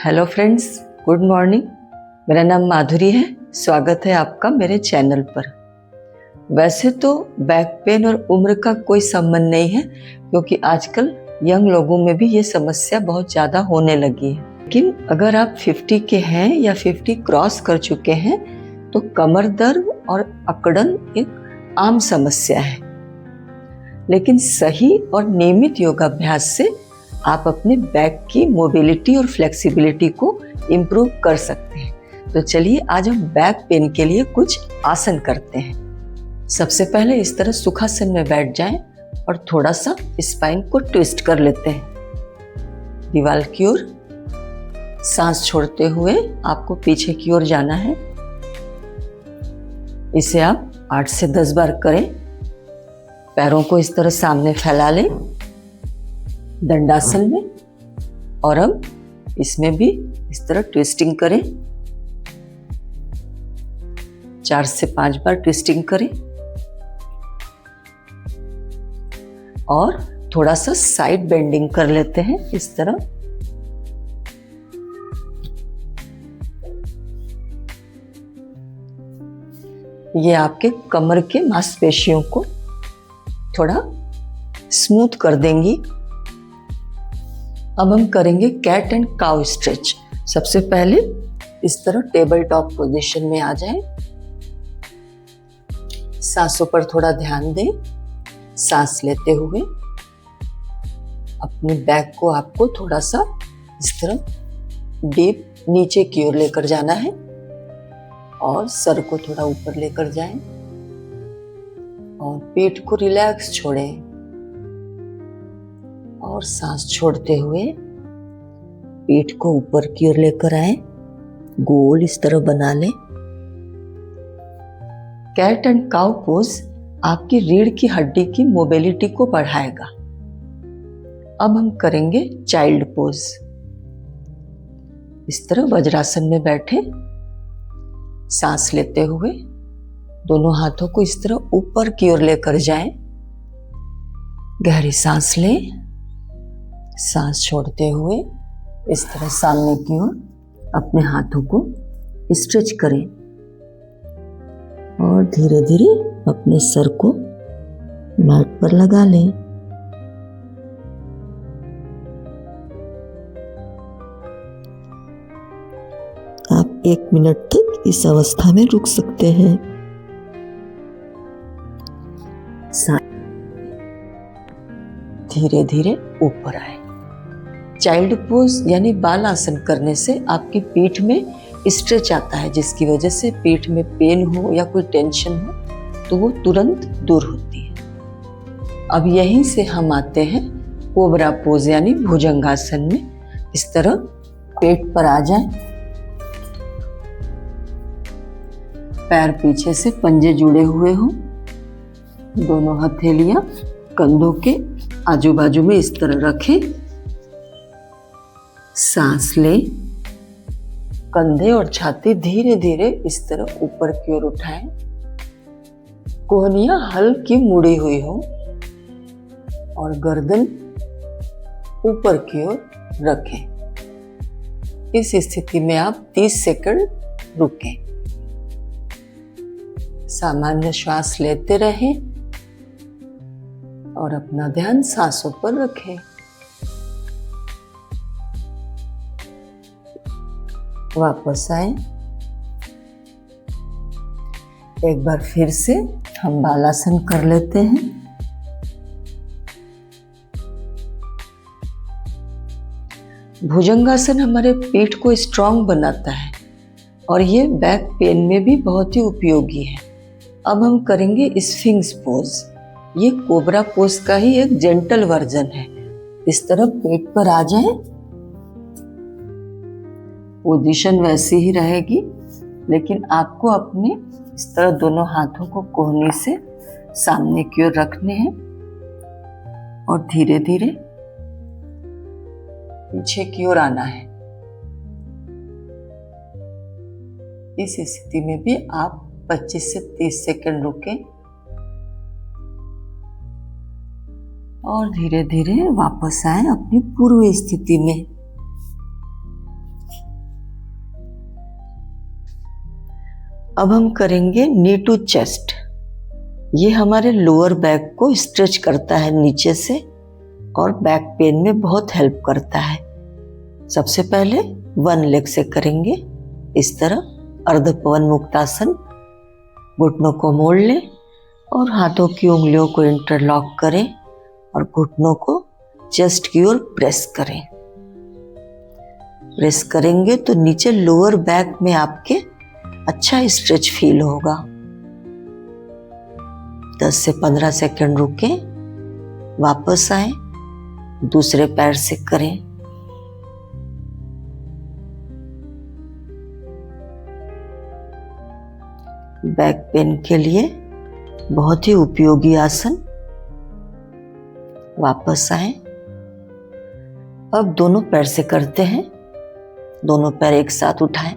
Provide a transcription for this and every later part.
Hello friends, good morning. मेरा नाम माधुरी है। स्वागत है आपका मेरे चैनल पर। वैसे तो बैक पेन और उम्र का कोई संबंध नहीं है, क्योंकि आजकल यंग लोगों में भी ये समस्या बहुत ज़्यादा होने लगी है। लेकिन अगर आप 50 के हैं या 50 क्रॉस कर चुके हैं तो कमर दर्द और अकड़न एक आम समस्या है। लेकिन सही और नियमित योगाभ्यास से आप अपने बैक की मोबिलिटी और फ्लेक्सिबिलिटी को इम्प्रूव कर सकते हैं। तो चलिए आज हम बैक पेन के लिए कुछ आसन करते हैं। सबसे पहले इस तरह सुखासन में बैठ जाएं और थोड़ा सा स्पाइन को ट्विस्ट कर लेते हैं दीवार की ओर। सांस छोड़ते हुए आपको पीछे की ओर जाना है। इसे आप 8 से 10 बार करें। पैरों को इस तरह सामने फैला लें दंडासन में, और अब इसमें भी इस तरह ट्विस्टिंग करें। 4 से 5 बार ट्विस्टिंग करें और थोड़ा सा साइड बेंडिंग कर लेते हैं इस तरह। ये आपके कमर के मांसपेशियों को थोड़ा स्मूथ कर देंगी। अब हम करेंगे कैट एंड काउ स्ट्रेच। सबसे पहले इस तरह टेबल टॉप पोजीशन में आ जाएं। सांसों पर थोड़ा ध्यान दें। सांस लेते हुए अपने बैक को आपको थोड़ा सा इस तरह डीप नीचे की ओर लेकर जाना है और सर को थोड़ा ऊपर लेकर जाएं और पेट को रिलैक्स छोड़ें और सांस छोड़ते हुए पेट को ऊपर की ओर लेकर आए, गोल इस तरह बना लें। कैट एंड काउ पोज आपकी रीढ़ की हड्डी की मोबिलिटी को बढ़ाएगा। अब हम करेंगे चाइल्ड पोज। इस तरह वज्रासन में बैठे, सांस लेते हुए दोनों हाथों को इस तरह ऊपर की ओर लेकर जाएं। गहरी सांस लें। सांस छोड़ते हुए इस तरह सामने की ओर अपने हाथों को स्ट्रेच करें और धीरे धीरे अपने सर को मैट पर लगा लें। आप 1 मिनट तक इस अवस्था में रुक सकते हैं। धीरे धीरे ऊपर आए। चाइल्ड पोज यानी बाल आसन करने से आपकी पीठ में स्ट्रेच आता है, जिसकी वजह से पीठ में पेन हो या कोई टेंशन हो तो वो तुरंत दूर होती है। अब यहीं से हम आते हैं कोबरा पोज यानी भुजंगासन में। इस तरह पेट पर आ जाएं, पैर पीछे से पंजे जुड़े हुए हों, दोनों हथेलियां कंधों के आजू बाजू में इस तरह रखें। सांस लें। कंधे और छाती धीरे धीरे इस तरह ऊपर की ओर उठाएं। कोहनियां हल्की मुड़ी हुई हो और गर्दन ऊपर की ओर रखें। इस स्थिति में आप 30 सेकंड रुकें। सामान्य श्वास लेते रहें और अपना ध्यान सांसों पर रखें। वापस आए। एक बार फिर से हम बालासन कर लेते हैं। भुजंगासन हमारे पीठ को स्ट्रांग बनाता है और ये बैक पेन में भी बहुत ही उपयोगी है। अब हम करेंगे स्फिंक्स पोज। ये कोबरा पोज का ही एक जेंटल वर्जन है। इस तरह पेट पर आ जाएं। पोजीशन वैसी ही रहेगी, लेकिन आपको अपने इस तरह दोनों हाथों को कोहनी से सामने की ओर रखने हैं और धीरे धीरे पीछे की ओर आना है। इस स्थिति में भी आप 25 से 30 सेकंड रुकें और धीरे धीरे वापस आए अपनी पूर्व स्थिति में। अब हम करेंगे नी टू चेस्ट। ये हमारे लोअर बैक को स्ट्रेच करता है नीचे से और बैक पेन में बहुत हेल्प करता है। सबसे पहले वन लेग से करेंगे इस तरह अर्ध पवन मुक्तासन। घुटनों को मोड़ लें और हाथों की उंगलियों को इंटरलॉक करें और घुटनों को चेस्ट की ओर प्रेस करें। प्रेस करेंगे तो नीचे लोअर बैक में आपके अच्छा स्ट्रेच फील होगा। 10 से 15 सेकंड रुकें, वापस आए, दूसरे पैर से करें। बैक पेन के लिए बहुत ही उपयोगी आसन। वापस आए। अब दोनों पैर से करते हैं। दोनों पैर एक साथ उठाएं,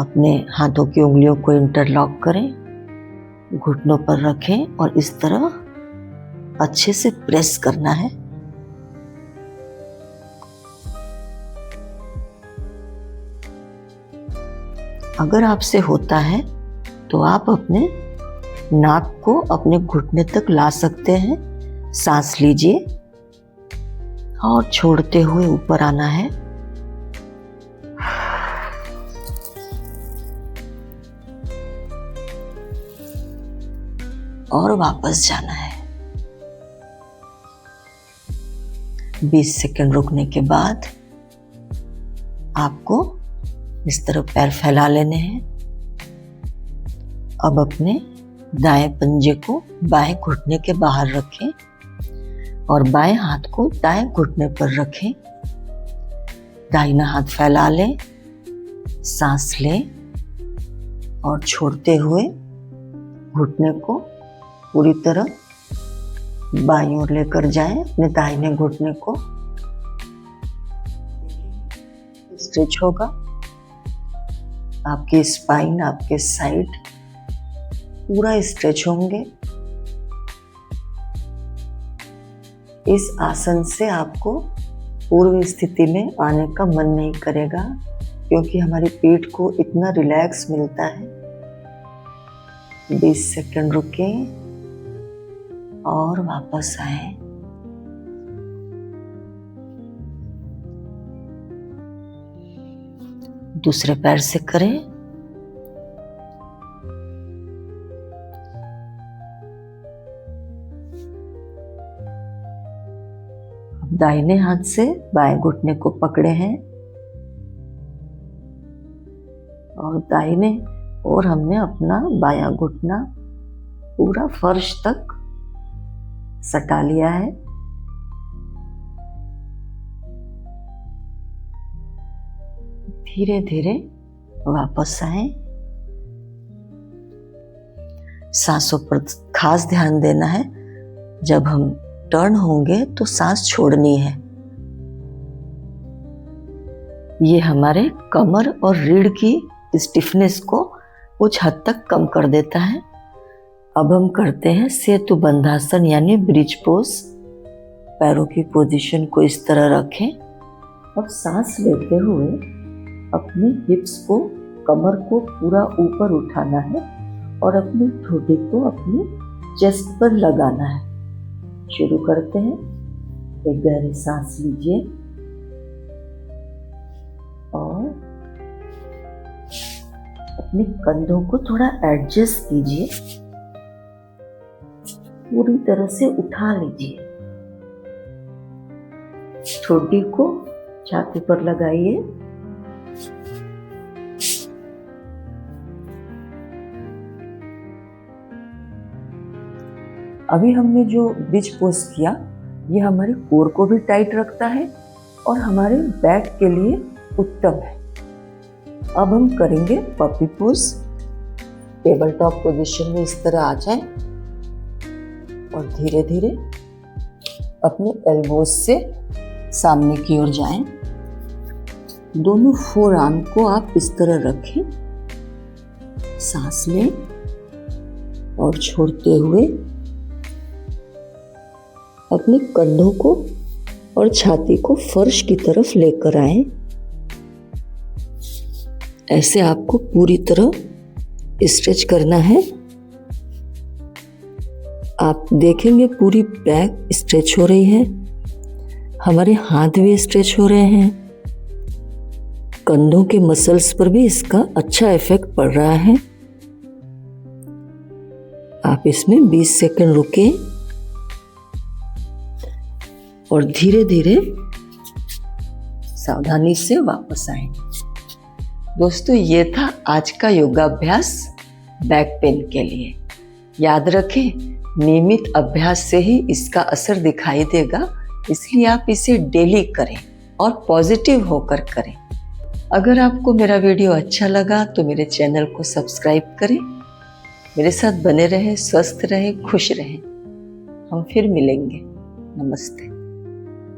अपने हाथों की उंगलियों को इंटरलॉक करें, घुटनों पर रखें और इस तरह अच्छे से प्रेस करना है। अगर आपसे होता है तो आप अपने नाक को अपने घुटने तक ला सकते हैं। सांस लीजिए और छोड़ते हुए ऊपर आना है। और वापस जाना है। 20 सेकंड रुकने के बाद आपको इस तरह पैर फैला लेने हैं। अब अपने दाएं पंजे को बाएं घुटने के बाहर रखें और बाएं हाथ को दाएं घुटने पर रखें। दाहिना हाथ फैला लें, सांस लें और छोड़ते हुए घुटने को पूरी तरह बाईं ओर लेकर जाएं। अपने दाहिने घुटने को स्ट्रेच होगा। आपकी स्पाइन, आपके साइड पूरा स्ट्रेच होंगे। इस आसन से आपको पूर्व स्थिति में आने का मन नहीं करेगा क्योंकि हमारी पीठ को इतना रिलैक्स मिलता है। 20 सेकंड रुकें और वापस आए। दूसरे पैर से करें। दाहिने हाथ से बाएं घुटने को पकड़े हैं और दाहिने और हमने अपना बायां घुटना पूरा फर्श तक सटा लिया है। धीरे धीरे वापस आए। सांसों पर खास ध्यान देना है। जब हम टर्न होंगे तो सांस छोड़नी है। ये हमारे कमर और रीढ़ की स्टिफनेस को कुछ हद तक कम कर देता है। अब हम करते हैं सेतु बंधासन यानी ब्रिज पोज। पैरों की पोजीशन को इस तरह रखें। अब सांस लेते हुए अपने हिप्स को, कमर को पूरा ऊपर उठाना है और अपनी ठोड़ी को अपनी चेस्ट पर लगाना है। शुरू करते हैं। एक गहरी सांस लीजिए और अपने कंधों को थोड़ा एडजस्ट कीजिए, पूरी तरह से उठा लीजिए। ठोड़ी को छाती पर लगाइए। अभी हमने जो ब्रिज पोज किया ये हमारे कोर को भी टाइट रखता है और हमारे बैक के लिए उत्तम है। अब हम करेंगे puppy pose. Table top position में इस तरह आ जाएं और धीरे धीरे अपने एल्बोज से सामने की ओर जाएं। दोनों फोर आर्म को आप इस तरह रखें। सांस लें और छोड़ते हुए अपने कंधों को और छाती को फर्श की तरफ लेकर आएं। ऐसे आपको पूरी तरह स्ट्रेच करना है। आप देखेंगे पूरी बैक स्ट्रेच हो रही है, हमारे हाथ भी स्ट्रेच हो रहे हैं, कंधों के मसल्स पर भी इसका अच्छा इफेक्ट पड़ रहा है। आप इसमें 20 सेकंड रुके और धीरे धीरे सावधानी से वापस आए। दोस्तों, ये था आज का योगाभ्यास बैक पेन के लिए। याद रखें, नियमित अभ्यास से ही इसका असर दिखाई देगा, इसलिए आप इसे डेली करें और पॉजिटिव होकर करें। अगर आपको मेरा वीडियो अच्छा लगा तो मेरे चैनल को सब्सक्राइब करें। मेरे साथ बने रहें, स्वस्थ रहें, खुश रहें। हम फिर मिलेंगे। नमस्ते।